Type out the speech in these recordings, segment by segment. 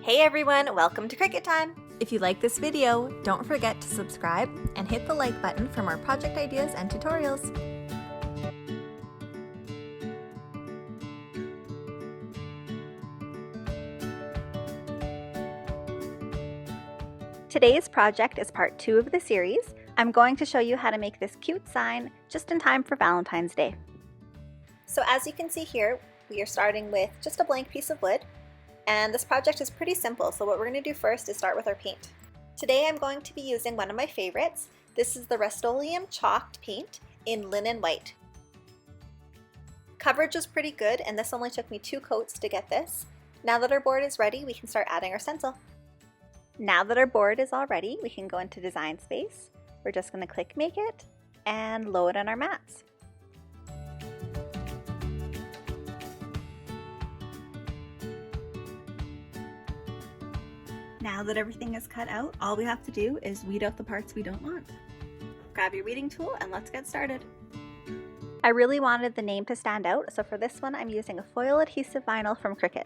Hey everyone, welcome to Cricut Time! If you like this video, don't forget to subscribe and hit the like button for more project ideas and tutorials. Today's project is part 2 of the series. I'm going to show you how to make this cute sign just in time for Valentine's Day. So as you can see here, we are starting with just a blank piece of wood. And this project is pretty simple, so what we're going to do first is start with our paint. Today I'm going to be using one of my favorites. This is the Rust-Oleum chalked paint in linen white. Coverage is pretty good, and this only took me 2 coats to get this. Now that our board is ready, we can start adding our stencil. Now that our board is all ready, we can go into Design Space. We're just going to click Make It and load in our mats. Now that everything is cut out, all we have to do is weed out the parts we don't want. Grab your weeding tool and let's get started. I really wanted the name to stand out, so for this one I'm using a foil adhesive vinyl from Cricut.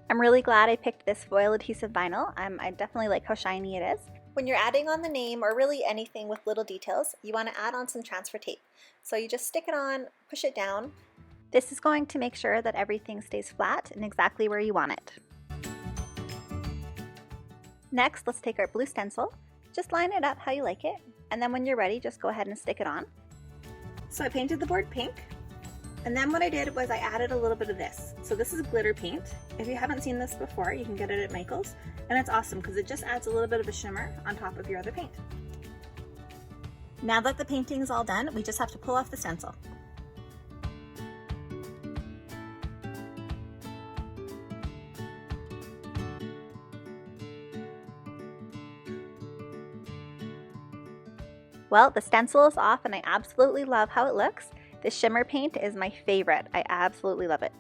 I'm really glad I picked this foil adhesive vinyl. I definitely like how shiny it is. When you're adding on the name, or really anything with little details, you want to add on some transfer tape. So you just stick it on, push it down. This is going to make sure that everything stays flat and exactly where you want it. Next, let's take our blue stencil. Just line it up how you like it, and then when you're ready, just go ahead and stick it on. So I painted the board pink, and then what I did was I added a little bit of this. So this is glitter paint. If you haven't seen this before, you can get it at Michael's, and it's awesome because it just adds a little bit of a shimmer on top of your other paint. Now that the painting is all done, we just have to pull off the stencil. Well, the stencil is off and I absolutely love how it looks. The shimmer paint is my favorite. I absolutely love it.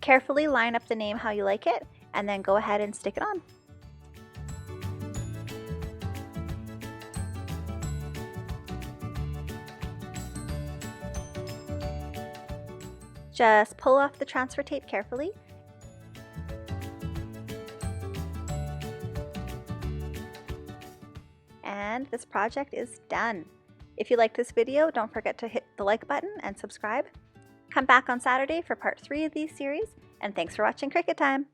Carefully line up the name how you like it, and then go ahead and stick it on. Just pull off the transfer tape carefully. And this project is done. If you liked this video, don't forget to hit the like button and subscribe. Come back on Saturday for part 3 of these series, and thanks for watching Cricut Time!